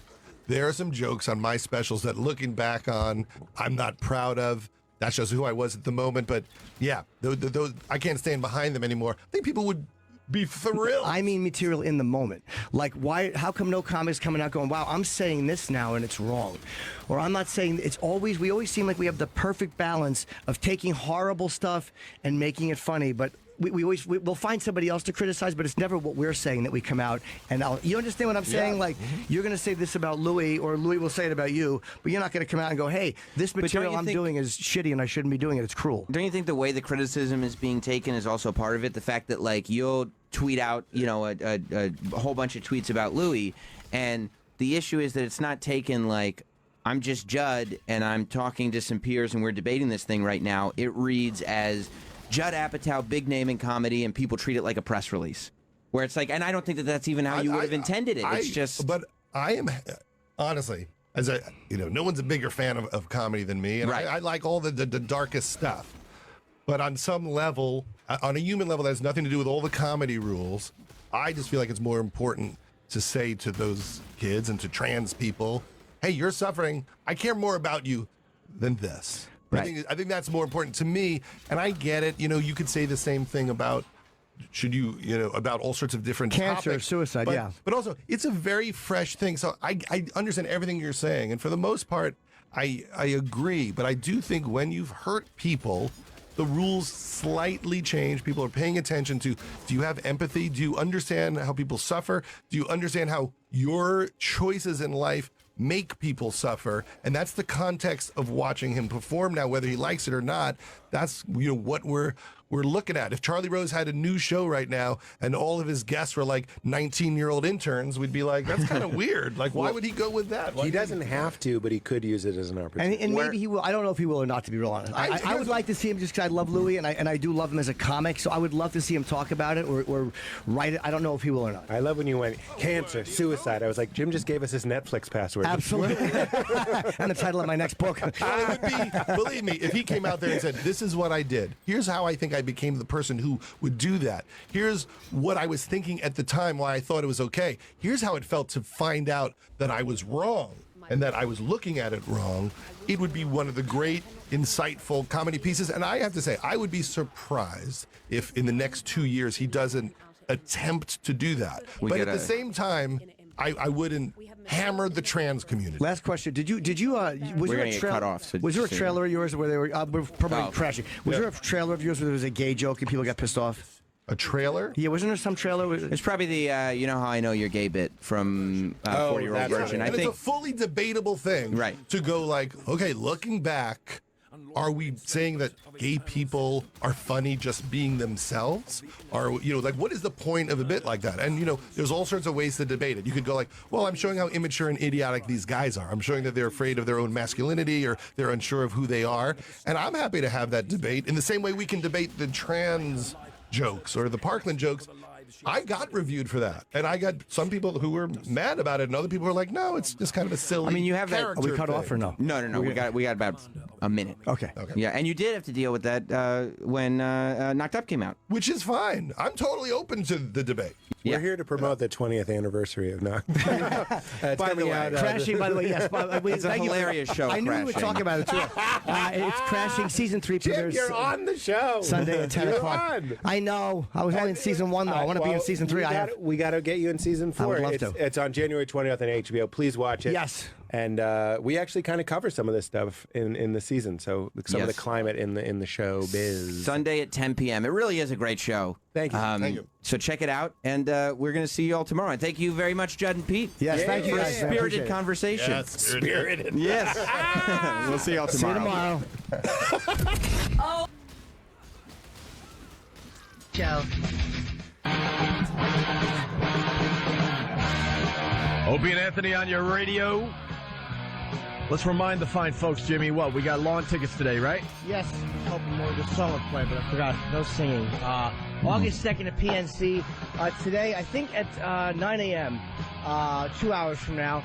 there are some jokes on my specials that looking back on, I'm not proud of. That shows who I was at the moment. But yeah, those I can't stand behind them anymore. I think people would be thrilled. I mean material in the moment. Like, why? How come no comics coming out going, wow, I'm saying this now and it's wrong? Or I'm not saying, we always seem like we have the perfect balance of taking horrible stuff and making it funny, but we'll find somebody else to criticize, but it's never what we're saying that we come out and you understand what I'm saying? Like, you're going to say this about Louis, or Louis will say it about you, but you're not going to come out and go, hey, this material I'm doing is shitty and I shouldn't be doing it. It's cruel. Don't you think the way the criticism is being taken is also part of it? The fact that, like, you'll tweet out, a whole bunch of tweets about Louis, and the issue is that it's not taken like, I'm just Judd and I'm talking to some peers and we're debating this thing right now. It reads as Judd Apatow, big name in comedy, and people treat it like a press release. Where it's like, and I don't think that that's even how you would have intended it. It's just. But I am, honestly, no one's a bigger fan of comedy than me, and right. I like all the darkest stuff. But on some level, on a human level, that has nothing to do with all the comedy rules. I just feel like it's more important to say to those kids and to trans people, hey, you're suffering. I care more about you than this. Right. I think that's more important to me, and I get it. You could say the same thing about about all sorts of different cancer, topics, suicide, but, But also, it's a very fresh thing. So I understand everything you're saying, and for the most part, I agree. But I do think when you've hurt people, the rules slightly change. People are paying attention to, do you have empathy? Do you understand how people suffer? Do you understand how your choices in life make people suffer? And that's the context of watching him perform now, whether he likes it or not. That's what we're looking at. If Charlie Rose had a new show right now and all of his guests were like 19-year-old interns, we'd be like, that's kind of weird. Like, why would he go with that? He doesn't have to, but he could use it as an opportunity. And maybe he will. I don't know if he will or not, to be real honest. I would like to see him, just because I love Louis and I do love him as a comic, so I would love to see him talk about it or write it. I don't know if he will or not. I love when you went cancer, suicide. I was like, Jim just gave us his Netflix password. Absolutely. And the title of my next book. Well, it would be, believe me, if he came out there and said, this is what I did. Here's how I think I became the person who would do that. Here's what I was thinking at the time, why I thought it was okay. Here's how it felt to find out that I was wrong and that I was looking at it wrong. It would be one of the great, insightful comedy pieces. And I have to say, I would be surprised if in the next 2 years he doesn't attempt to do that. But at the same time, I wouldn't hammer the trans community. Last question: Did you? Was We're there gonna a get trailer? cut off, so Was there a just so trailer of yours where they were probably crashing? Was there a trailer of yours where there was a gay joke and people got pissed off? A trailer? Yeah, wasn't there some trailer? It's probably the you know how I know you're gay bit from 40-year-old version. I And think it's a fully debatable thing, Right. to go like, okay, looking back, are we saying that gay people are funny just being themselves? Or, like, what is the point of a bit like that? And, there's all sorts of ways to debate it. You could go like, well, I'm showing how immature and idiotic these guys are. I'm showing that they're afraid of their own masculinity or they're unsure of who they are. And I'm happy to have that debate in the same way we can debate the trans jokes or the Parkland jokes. I got reviewed for that, and I got some people who were mad about it, and other people were like, "No, it's just kind of a silly." I mean, you have that. Are we cut off or no? No. We got about a minute. Okay. Yeah, and you did have to deal with that when Knocked Up came out. Which is fine. I'm totally open to the debate. Yeah. We're here to promote the 20th anniversary of Knock. By the way, Crashing. By the way, yes. It's a hilarious show. I knew we would Crashing. talk about it too. It's Crashing season 3 Jim, premieres you're on the show. Sunday at 10 You're o'clock. on. I know. I was only in season 1 though. I want to be in season 3. We got to get you in season 4. I would love to. It's on January 20th on HBO. Please watch it. Yes. And we actually kind of cover some of this stuff in the season. So some of the Yes. climate in the show biz. Sunday at 10 p.m. It really is a great show. Thank you. Thank you. So check it out, and we're going to see you all tomorrow. And thank you very much, Judd and Pete. Yes, thank you For a guys. man. I appreciate spirited it. conversation. Spirited. Yes. We'll see you all See you tomorrow. tomorrow. Joe. Opie and Anthony on your radio. Let's remind the fine folks, Jimmy, what? We got lawn tickets today, right? Yes, I was hoping more of the song would play, but I forgot. No singing. August 2nd at PNC. Today, I think at 9 a.m., 2 hours from now,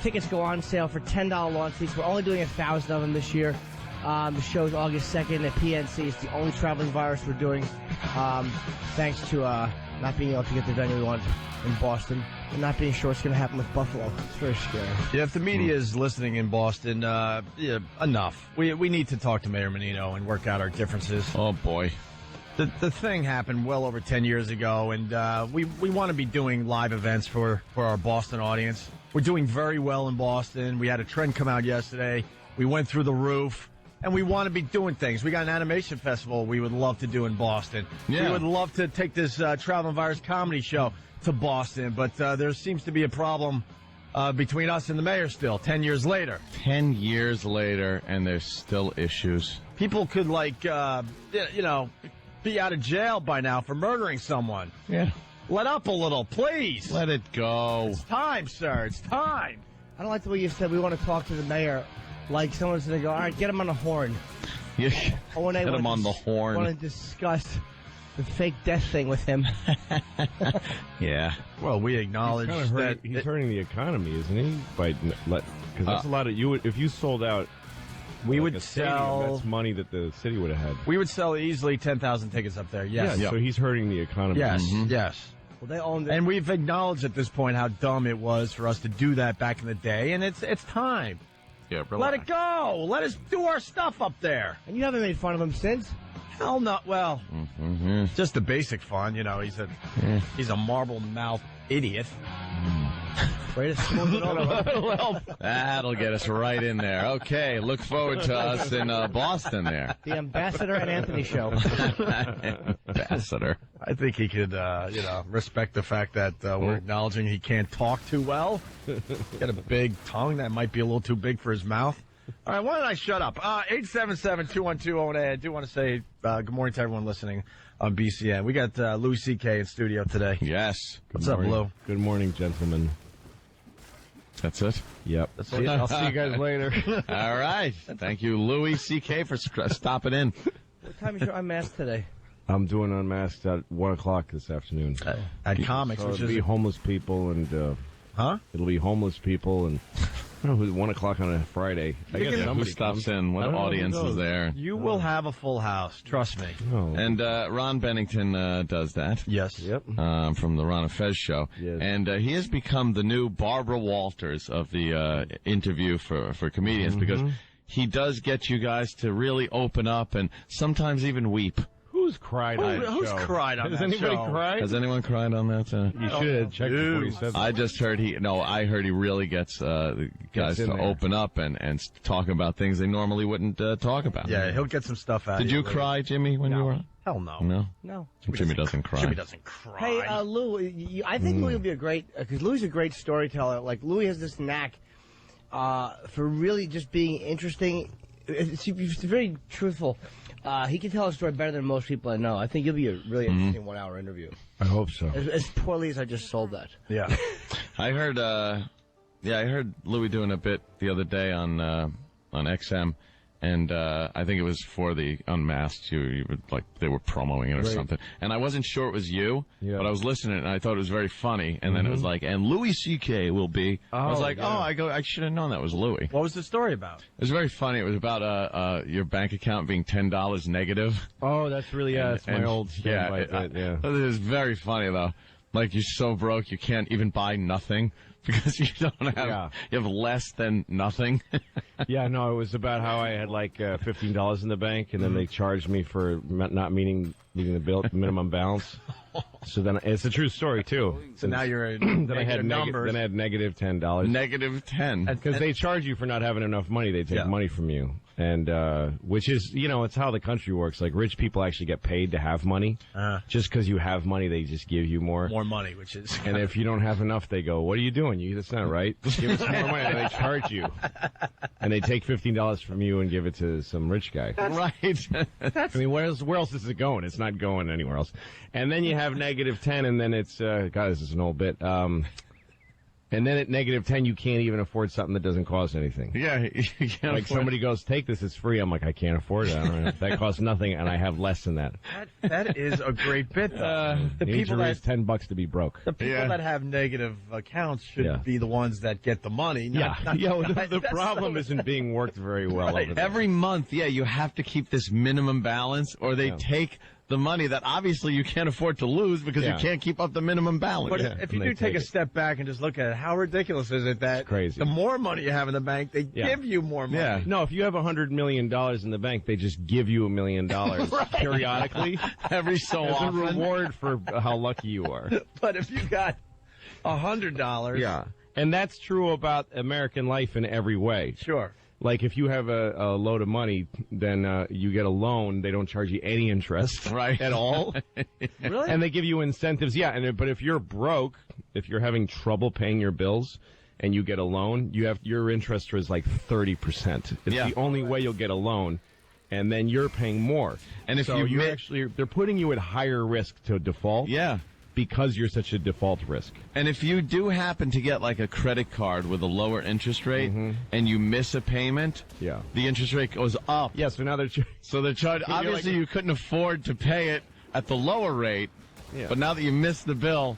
tickets go on sale for $10 lawn seats. We're only doing 1,000 of them this year. The show's August 2nd at PNC. It's the only traveling virus we're doing, thanks to not being able to get the venue we want in Boston and not being sure what's going to happen with Buffalo. It's very scary. Yeah, if the media is listening in Boston, enough. We need to talk to Mayor Menino and work out our differences. Oh, boy. The thing happened well over 10 years ago, and we want to be doing live events for our Boston audience. We're doing very well in Boston. We had a trend come out yesterday. We went through the roof. And we want to be doing things. We got an animation festival we would love to do in Boston. Yeah. We would love to take this Traveling Virus comedy show to Boston. But there seems to be a problem between us and the mayor still, 10 years later. 10 years later, and there's still issues. People could, be out of jail by now for murdering someone. Yeah. Let up a little, please. Let it go. It's time, sir. It's time. I don't like the way you said we want to talk to the mayor like someone's going to go, all right, get him on the horn. You Or when they get want him to on the horn. want to discuss the fake death thing with him. Yeah. Well, we acknowledge that he's hurting the economy, isn't he? Because that's a lot of you. If you sold out, we like would a stadium, sell. that's money that the city would have had. We would sell easily 10,000 tickets up there. Yes. So he's hurting the economy. Yes. Yes. Well, they own it. And we've acknowledged at this point how dumb it was for us to do that back in the day, and it's time. Yeah, Let it go. Let us do our stuff up there. And you haven't made fun of him since. Hell no. Well, just the basic fun. He's a marble-mouthed idiot. Way to smooth it over. Well, That'll get us right in there. Okay, look forward to us in Boston there. The Ambassador and Anthony show. Ambassador. I think he could, respect the fact that we're acknowledging he can't talk too well. Got a big tongue that might be a little too big for his mouth. All right, why don't I shut up? 877-212-08. I do want to say good morning to everyone listening on BCN. We got Louis C.K. in studio today. Yes. What's up, Lou? Good morning, gentlemen. That's it. Yep. I'll see you guys later. All right. Thank you, Louis C.K., for stopping in. What time is your unmasked today? I'm doing Unmasked at 1 o'clock this afternoon. At Comics, So which it'll is... be homeless people and it'll be homeless people and I don't know, 1 o'clock on a Friday. I guess Who somebody stops comes. in? I What don't know who audience is goes. there? You will have a full house. Trust me. Oh. And Ron Bennington does that. Yes. Yep. From the Ron and Fez show. Yes. And he has become the new Barbara Walters of the interview for comedians because he does get you guys to really open up and sometimes even weep. Who's cried on that Who's show? cried on Has that anybody show? cried? Has anyone cried on that? You should have checked before you said that. I just heard I heard he really gets the guys Gets in to there. open up and talk about things they normally wouldn't talk about. Yeah, he'll get some stuff out of Did you cry, Jimmy, when you were on? Hell no. No? No. Jimmy doesn't cry. Jimmy doesn't cry. Hey, Lou, I think Louis would be a great, because Louis is a great storyteller. Like, Louis has this knack for really just being interesting. He's very truthful. He can tell a story better than most people I know. I think you'll be a really interesting 1 hour interview. I hope so. As poorly as I just sold that. Yeah. I heard I heard Louis doing a bit the other day on XM, and I think it was for the Unmasked. You were like they were promoting it or something, and I wasn't sure it was you, Yeah. but I was listening and I thought it was very funny, and then it was like, and Louis C.K. will be. I was like, I should have known that was Louis. What was the story about? It was very funny. It was about your bank account being $10 negative. Oh, that's really, that's my old standby bit, yeah. It was very funny though. Like you're so broke you can't even buy nothing because you don't have you have less than nothing. Yeah, no, it was about how I had like $15 in the bank, and then they charged me for not meeting the minimum balance. So then it's a true story too. So now you're at Then I had numbers. then I had negative $10. Negative 10. Because they charge you for not having enough money. They take money from you. And, which is, it's how the country works. Like, rich people actually get paid to have money. Just because you have money, they just give you more. More money, which is... And if you don't have enough, they go, what are you doing? That's not right. Give us more money. And they charge you. And they take $15 from you and give it to some rich guy. Right. I mean, where else is it going? It's not going anywhere else. And then you have negative 10, and then it's, God, this is an old bit. And then at negative 10, you can't even afford something that doesn't cost anything. Yeah, you can't Like somebody goes, take this, it's free. I'm like, I can't afford it. I don't know. That costs nothing, and I have less than that. That is a great bit, though. The You need people to that raise $10 to be broke. the people that have negative accounts should be the ones that get the money. The problem isn't being worked very well over there. Every month, you have to keep this minimum balance, or they take the money that obviously you can't afford to lose because you can't keep up the minimum balance. But if you do take a step back and just look at it, how ridiculous is it that crazy. The more money you have in the bank, they give you more money? Yeah. No, if you have $100 million in the bank, they just give you $1 million periodically. Every so as often. a reward for how lucky you are. But if you got $100... Yeah. And that's true about American life in every way. Sure. Like, if you have a load of money, then you get a loan. They don't charge you any interest at all. Really? And they give you incentives. Yeah, but if you're broke, if you're having trouble paying your bills and you get a loan, your interest is like 30%. It's the only way you'll get a loan. And then you're paying more. And if they're putting you at higher risk to default. Yeah. Because you're such a default risk. And if you do happen to get like a credit card with a lower interest rate and you miss a payment, the interest rate goes up. Yeah, so now they're charged. Obviously, you couldn't afford to pay it at the lower rate, but now that you missed the bill,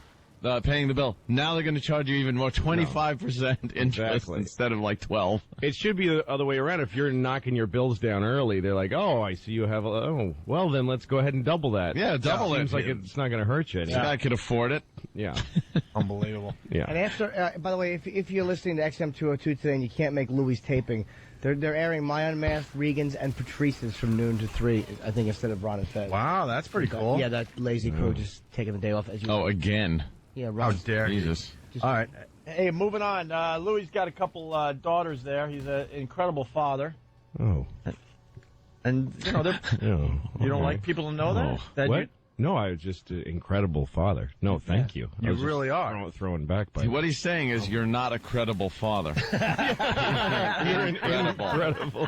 paying the bill, now they're going to charge you even more, 25% interest instead of like 12. It should be the other way around. If you're knocking your bills down early, they're like, oh, I see you have well, then let's go ahead and double that. Yeah, double it. Seems like it's not going to hurt you. This guy could afford it. Yeah. Unbelievable. Yeah. And after, by the way, if you're listening to XM202 today and you can't make Louis' taping, they're airing My Unmasked, Regan's, and Patrice's from noon to 3, I think, instead of Ron and Fez. Wow, that's pretty cool. Yeah, that lazy crew just taking the day off. As you Again. Yeah, How Ron. dare you. Jesus. All right. Hey, moving on. Louis got a couple daughters there. He's an incredible father. Oh. And, they're... You don't like people to know that? That What? No, I was just an incredible father. No, thank you. You really are. Throwing back by What he's saying is you're not a credible father. You're incredible.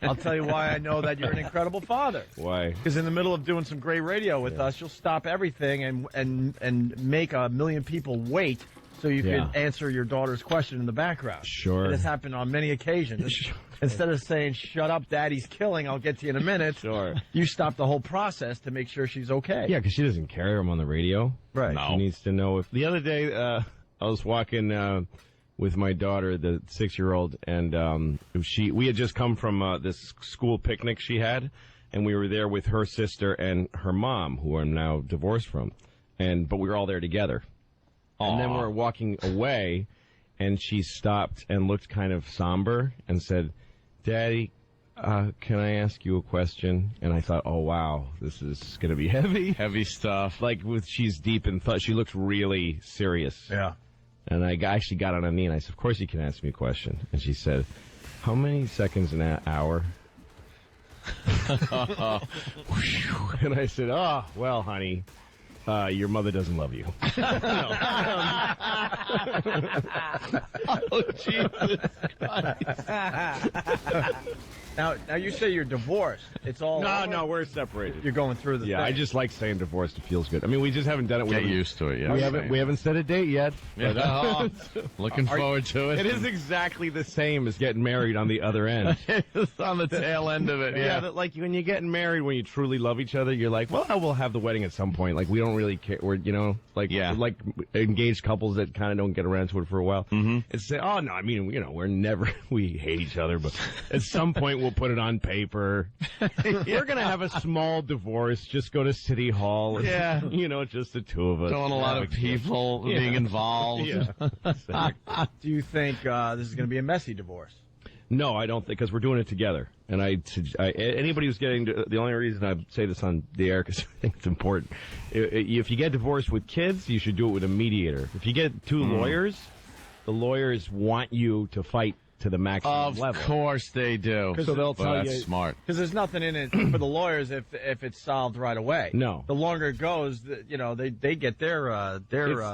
I'll tell you why I know that you're an incredible father. Why? Because in the middle of doing some great radio with us, you'll stop everything and make 1 million people wait so you can answer your daughter's question in the background. Sure. It has happened on many occasions. Instead of saying, shut up, Daddy's killing, I'll get to you in a minute, you stop the whole process to make sure she's okay. Yeah, because she doesn't care. I'm on the radio. Right. She needs to know if... The other day, I was walking with my daughter, the 6-year-old, and we had just come from this school picnic she had, and we were there with her sister and her mom, who I'm now divorced from, but we were all there together. And then we were walking away, and she stopped and looked kind of somber and said, Daddy, can I ask you a question? And I thought, oh, wow, this is going to be heavy. Heavy stuff. Like, she's deep in thought. She looks really serious. Yeah. And I actually got on a knee, and I said, of course you can ask me a question. And she said, how many seconds an hour? And I said, oh, well, honey, your mother doesn't love you. Oh, Jesus Christ. Now you say you're divorced. It's all No, we're separated. You're going through the thing. I just like saying divorced. It feels good. I mean, we just haven't done it. Get used to it, yeah. We haven't set a date yet. Looking forward to it. It is exactly the same as getting married on the other end. It's on the tail end of it, yeah. That, like, when you're getting married, when you truly love each other, you're like, well, I will have the wedding at some point. Like, we don't really care. We're, like engaged couples that kind of don't get around to it for a while. Mm-hmm. It's oh, no, I mean, we hate each other, but at some point we'll put it on paper. We're going to have a small divorce, just go to City Hall. Yeah. Just the two of us. Don't want a lot of people being involved. Yeah. Exactly. Do you think this is going to be a messy divorce? No, I don't think, because we're doing it together. And anybody who's getting the only reason I say this on the air because I think it's important. If you get divorced with kids, you should do it with a mediator. If you get two lawyers, the lawyers want you to fight to the maximum level. Of course they do. So they'll tell that's you smart. Because there's nothing in it for the lawyers if it's solved right away. No. The longer it goes, they get their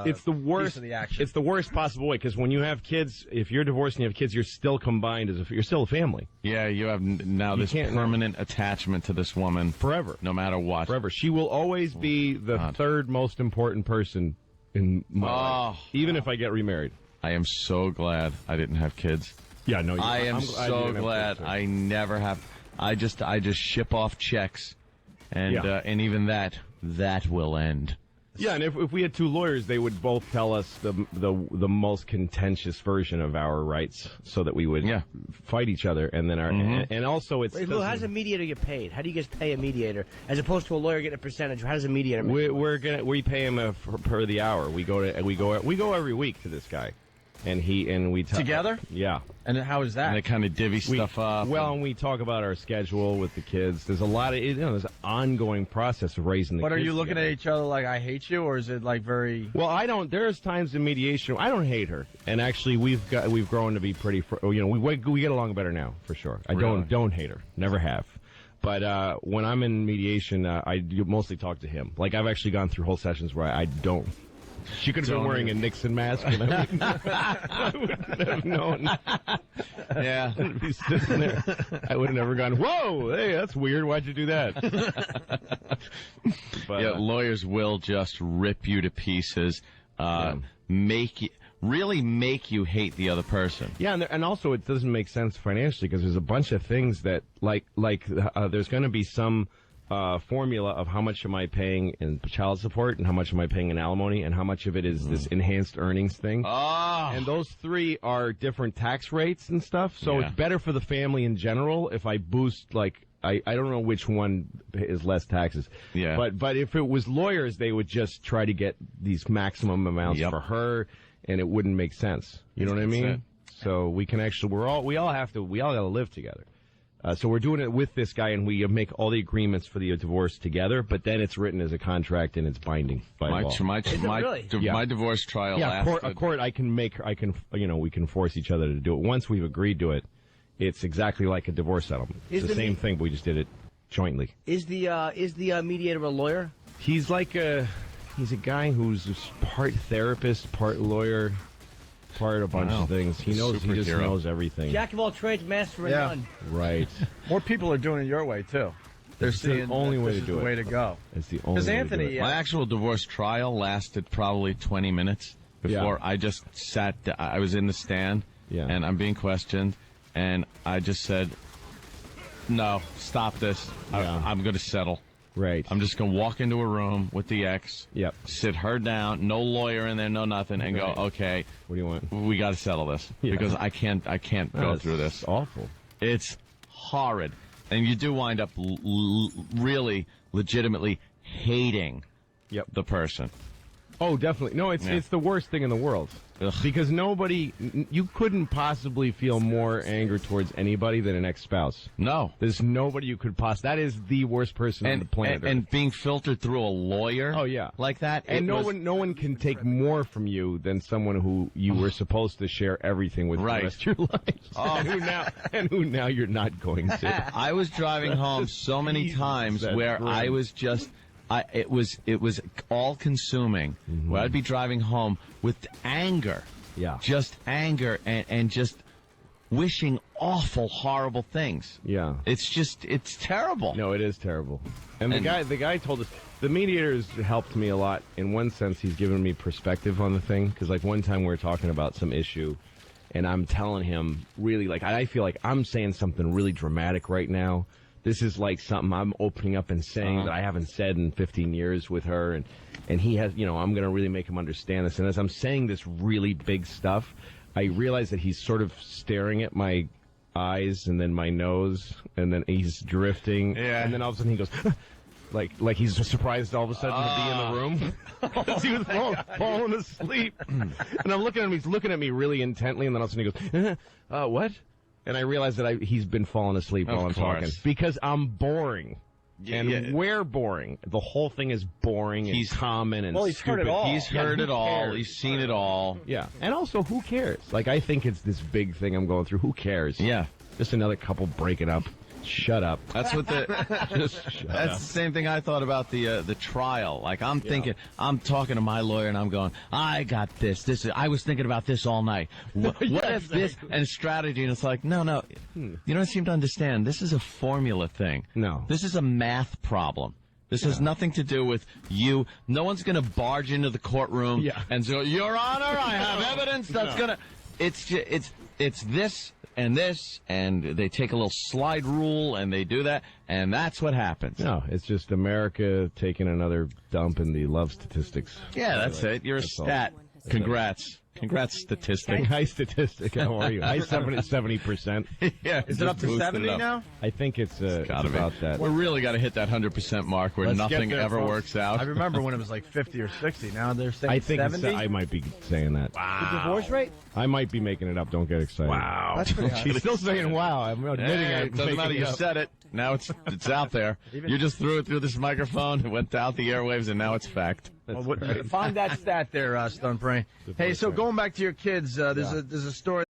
it's the worst piece of the action. It's the worst possible way because when you have kids, if you're divorced and you have kids, you're still combined you're still a family Yeah, you have now this permanent attachment to this woman forever, no matter what. forever. She will always be the third most important person in my life, even if I get remarried. I am so glad I didn't have kids. Yeah, no, I am so glad I never have. I just ship off checks, and even that will end. Yeah, and if we had two lawyers, they would both tell us the most contentious version of our rights, so that we would fight each other, and then and also it's. Wait, Lou, how does a mediator get paid? How do you guys pay a mediator as opposed to a lawyer getting a percentage? How does a mediator? We pay him per the hour. We go every week to this guy. And we together? Yeah. And how is that? And they kind of divvy stuff up. Well, and we talk about our schedule with the kids. There's a lot of there's an ongoing process of raising the kids. But are you looking together. at each other like I hate you, or is it like very? Well, I don't. There's times in mediation I don't hate her, and actually we've grown to be pretty. We get along better now for sure. I don't hate her. Never have. But when I'm in mediation, I mostly talk to him. Like I've actually gone through whole sessions where I don't. She could have been wearing a Nixon mask, and I wouldn't have known. Yeah. I'd be sitting there. I would have never gone, whoa, hey, that's weird. Why'd you do that? But, lawyers will just rip you to pieces, make you hate the other person. Yeah, and also it doesn't make sense financially because there's a bunch of things that, there's going to be some formula of how much am I paying in child support and how much am I paying in alimony and how much of it is this enhanced earnings thing. Oh. And those three are different tax rates and stuff. So it's better for the family in general if I boost, I don't know which one is less taxes. Yeah. But if it was lawyers, they would just try to get these maximum amounts for her, and it wouldn't make sense. You know what I mean? So we can actually, we all got to live together. So we're doing it with this guy, and we make all the agreements for the divorce together. But then it's written as a contract, and it's binding by law. My divorce trial. Yeah, lasted. a court. We can force each other to do it. Once we've agreed to it, it's exactly like a divorce settlement. It's the same thing, but we just did it jointly. Is the mediator a lawyer? He's he's a guy who's part therapist, part lawyer. Part a bunch of things. He just knows everything. Jack of all trades, master of none. Right. More people are doing it your way too. They're seeing the only way to do it. The way to go. It's the only way Anthony, to do it. My actual divorce trial lasted probably 20 minutes before I just sat. I was in the stand, and I'm being questioned, and I just said, "No, stop this. I'm going to settle." Right. I'm just going to walk into a room with the ex, sit her down, no lawyer in there, no nothing, and go, okay, what do you want? We got to settle this because I can't go through this. It's awful. It's horrid. And you do wind up really legitimately hating the person. Oh, definitely. No, it's the worst thing in the world. Ugh. Because you couldn't possibly feel more anger towards anybody than an ex-spouse. No. There's nobody you could that is the worst person on the planet. And being filtered through a lawyer like that. And no one can take more from you than someone who you were supposed to share everything with the rest of your life. And who now you're not going to. I was driving home so many times where I was just... it was all consuming. Mm-hmm. Where I'd be driving home with anger, just anger and just wishing awful, horrible things. Yeah, it's terrible. No, it is terrible. And the guy told us the mediator's helped me a lot. In one sense, he's given me perspective on the thing because one time we were talking about some issue, and I'm telling him really I feel like I'm saying something really dramatic right now. This is like something I'm opening up and saying that I haven't said in 15 years with her. And he has, I'm going to really make him understand this. And as I'm saying this really big stuff, I realize that he's sort of staring at my eyes and then my nose. And then he's drifting. Yeah. And then all of a sudden he goes, like he's surprised all of a sudden to be in the room. Because he was falling asleep. And I'm looking at him. He's looking at me really intently. And then all of a sudden he goes, what? and I realized that he's been falling asleep while I'm talking because I'm boring. And we're boring. The whole thing is boring and common and he's stupid. heard it all. He's heard it all. He's seen it all. Yeah. And also, who cares? Like, I think it's this big thing I'm going through. Who cares? Yeah. Just another couple breaking up. Shut up. That's what that's the same thing I thought about the trial. Like, I'm thinking, I'm talking to my lawyer and I'm going, I got this. I was thinking about this all night. What if this and strategy? And it's like, no. You don't seem to understand. This is a formula thing. No. This is a math problem. This has nothing to do with you. No one's going to barge into the courtroom and say, Your Honor, I have evidence that's going to. It's this and this, and they take a little slide rule, and they do that, and that's what happens. No, it's just America taking another dump in the love statistics. Yeah, that's it. You're a stat. Congrats. Congrats, statistic. High statistic. How are you? High 70%. Yeah. Is it up to 70 now? I think it's about that. We really got to hit that 100% mark where nothing ever works out. I remember when it was like 50 or 60. Now they're saying I think 70? I might be saying that. Wow. The divorce rate? I might be making it up. Don't get excited. Wow. That's pretty high. She's still saying wow. I'm admitting It doesn't matter. You said it. Now it's out there. You just threw it through this microphone. It went out the airwaves, and now it's fact. Find that stat there, Stone Brain. Hey, so going back to your kids, there's a story.